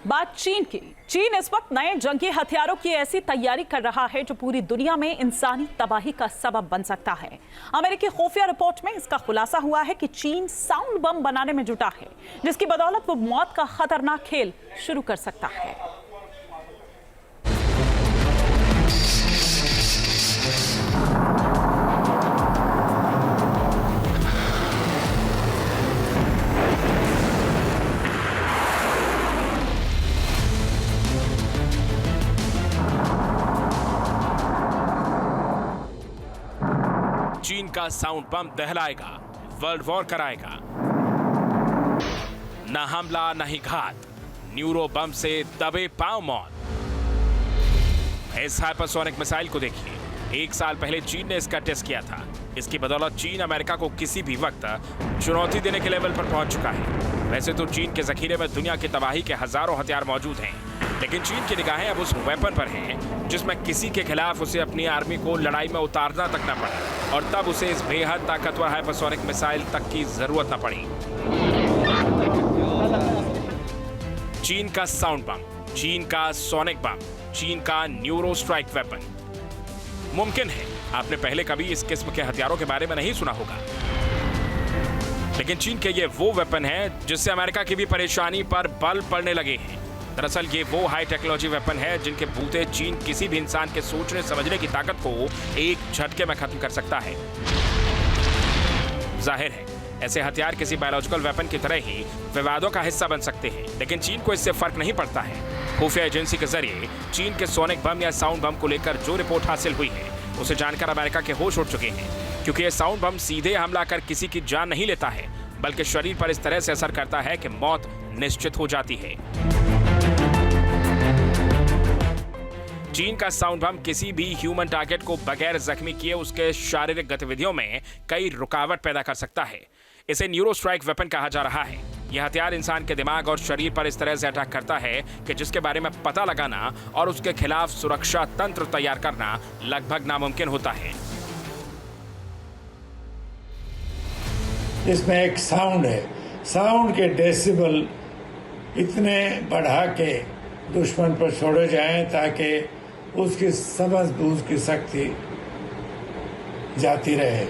बात चीन की। चीन इस वक्त नए जंगी हथियारों की ऐसी तैयारी कर रहा है जो पूरी दुनिया में इंसानी तबाही का सबब बन सकता है। अमेरिकी खुफिया रिपोर्ट में इसका खुलासा हुआ है कि चीन साउंड बम बनाने में जुटा है, जिसकी बदौलत वो मौत का खतरनाक खेल शुरू कर सकता है। चीन का साउंड बम दहलाएगा, वर्ल्ड वॉर कराएगा। न हमला न ही घात, न्यूरो बम से दबे पांव मौत। इस हाइपरसोनिक मिसाइल को देखिए, 1 साल पहले चीन ने इसका टेस्ट किया था। इसकी बदौलत चीन अमेरिका को किसी भी वक्त चुनौती देने के लेवल पर पहुंच चुका है। वैसे तो चीन के जखीरे में दुनिया की तबाही के हजारों हथियार मौजूद हैं, लेकिन चीन की निगाहें अब उस वेपन पर हैं जिसमें किसी के खिलाफ उसे अपनी आर्मी को लड़ाई में उतारना तक न पड़ा, और तब उसे इस बेहद ताकतवर हाइपरसोनिक मिसाइल तक की जरूरत न पड़ी। चीन का साउंड बम, चीन का सोनिक बम, चीन का न्यूरो स्ट्राइक वेपन। मुमकिन है आपने पहले कभी इस किस्म के हथियारों के बारे में नहीं सुना होगा, लेकिन चीन के ये वो वेपन है जिससे अमेरिका की भी परेशानी पर बल पड़ने लगे हैं। दरअसल ये वो हाई टेक्नोलॉजी वेपन है जिनके बूते चीन किसी भी इंसान के सोचने समझने की ताकत को एक झटके में खत्म कर सकता है। जाहिर है ऐसे हथियार किसी बायोलॉजिकल वेपन की तरह ही विवादों का हिस्सा बन सकते हैं, लेकिन चीन को इससे फर्क नहीं पड़ता है। खुफिया एजेंसी के जरिए चीन के सोनिक बम या साउंड बम को लेकर जो रिपोर्ट हासिल हुई है उसे जानकर अमेरिका के होश उड़ चुके हैं, क्योंकि यह साउंड बम सीधे हमला कर किसी की जान नहीं लेता है, बल्कि शरीर पर इस तरह से असर करता है कि मौत निश्चित हो जाती है। चीन का साउंड बम किसी भी ह्यूमन टारगेट को बगैर जख्मी किए उसके शारीरिक गतिविधियों में कई रुकावट पैदा कर सकता है। इसे न्यूरो स्ट्राइक वेपन कहा जा रहा है। यह हथियार इंसान के दिमाग और शरीर पर इस तरह से अटैक करता है कि जिसके बारे में पता लगाना और उसके खिलाफ सुरक्षा तंत्र तैयार करना लगभग नामुमकिन होता है। इसमें एक साउंड है, साउंड के डेसिबल इतने बढ़ा के दुश्मन पर छोड़े जाएं ताकि उसकी समझ बूझ की शक्ति जाती रहे।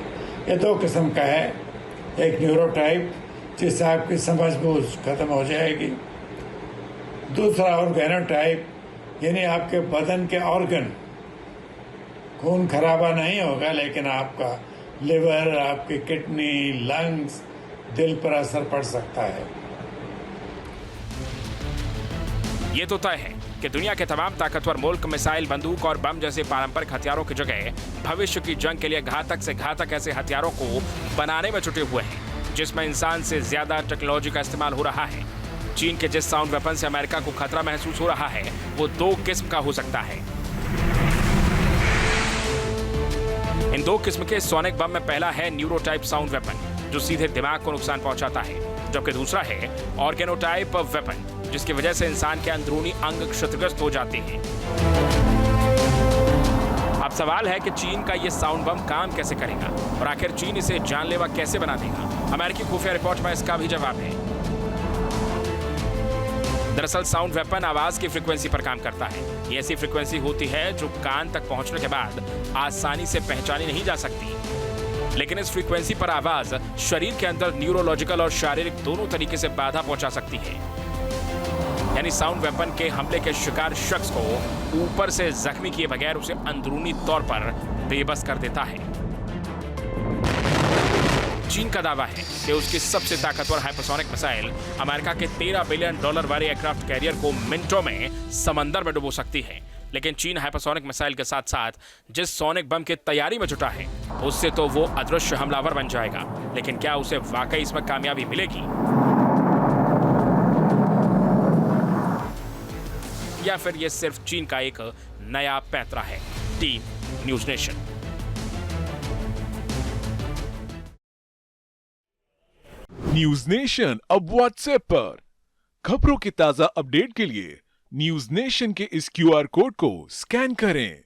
ये 2 किस्म का है, एक न्यूरोटाइप जिससे आपकी समझ बूझ खत्म हो जाएगी, दूसरा ऑर्गेनोटाइप यानी आपके बदन के ऑर्गन, खून खराबा नहीं होगा लेकिन आपका लिवर, आपकी किडनी, लंग्स, दिल पर असर पड़ सकता है। ये तो तय है कि दुनिया के तमाम ताकतवर मुल्क मिसाइल, बंदूक और बम जैसे पारंपरिक हथियारों की जगह भविष्य की जंग के लिए घातक से घातक ऐसे हथियारों को बनाने में जुटे हुए हैं जिसमें इंसान से ज्यादा टेक्नोलॉजी का इस्तेमाल हो रहा है। चीन के जिस साउंड वेपन से अमेरिका को खतरा महसूस हो रहा है वो 2 किस्म का हो सकता है। इन 2 किस्म के सोनिक बम में पहला है न्यूरोटाइप साउंड वेपन जो सीधे दिमाग को नुकसान पहुंचाता है, जबकि दूसरा है ऑर्गेनोटाइप वेपन जिसकी वजह से इंसान के अंदरूनी अंग क्षतिग्रस्त हो जाते हैं। अब सवाल है कि चीन का यह साउंड बम काम कैसे करेगा और आखिर चीन इसे जानलेवा कैसे बना देगा। अमेरिकी खुफिया रिपोर्ट में इसका भी जवाब है। दरअसल साउंड वेपन आवाज की फ्रीक्वेंसी पर काम करता है। ये ऐसी फ्रीक्वेंसी होती है जो कान तक पहुंचने के बाद आसानी से पहचानी नहीं जा सकती, लेकिन इस फ्रीक्वेंसी पर आवाज शरीर के अंदर न्यूरोलॉजिकल और शारीरिक दोनों तरीके से बाधा पहुंचा सकती है। यानी साउंड वेपन के हमले के शिकार शख्स को ऊपर से जख्मी किए बगैर उसे अंदरूनी तौर पर बेबस कर देता है। चीन का दावा है कि उसकी सबसे ताकतवर हाइपरसोनिक मिसाइल अमेरिका के $13 बिलियन वाले एयरक्राफ्ट कैरियर को मिनटों में समंदर में डुबो सकती है। लेकिन चीन हाइपरसोनिक मिसाइल के साथ साथ जिस सोनिक बम की तैयारी में जुटा है उससे तो वो अदृश्य हमलावर बन जाएगा, लेकिन क्या उसे वाकई इसमें कामयाबी मिलेगी या फिर ये सिर्फ चीन का एक नया पैंतरा है। Team news nation. News nation अब व्हाट्सएप पर खबरों की ताजा अपडेट के लिए न्यूज नेशन के इस QR कोड को स्कैन करें।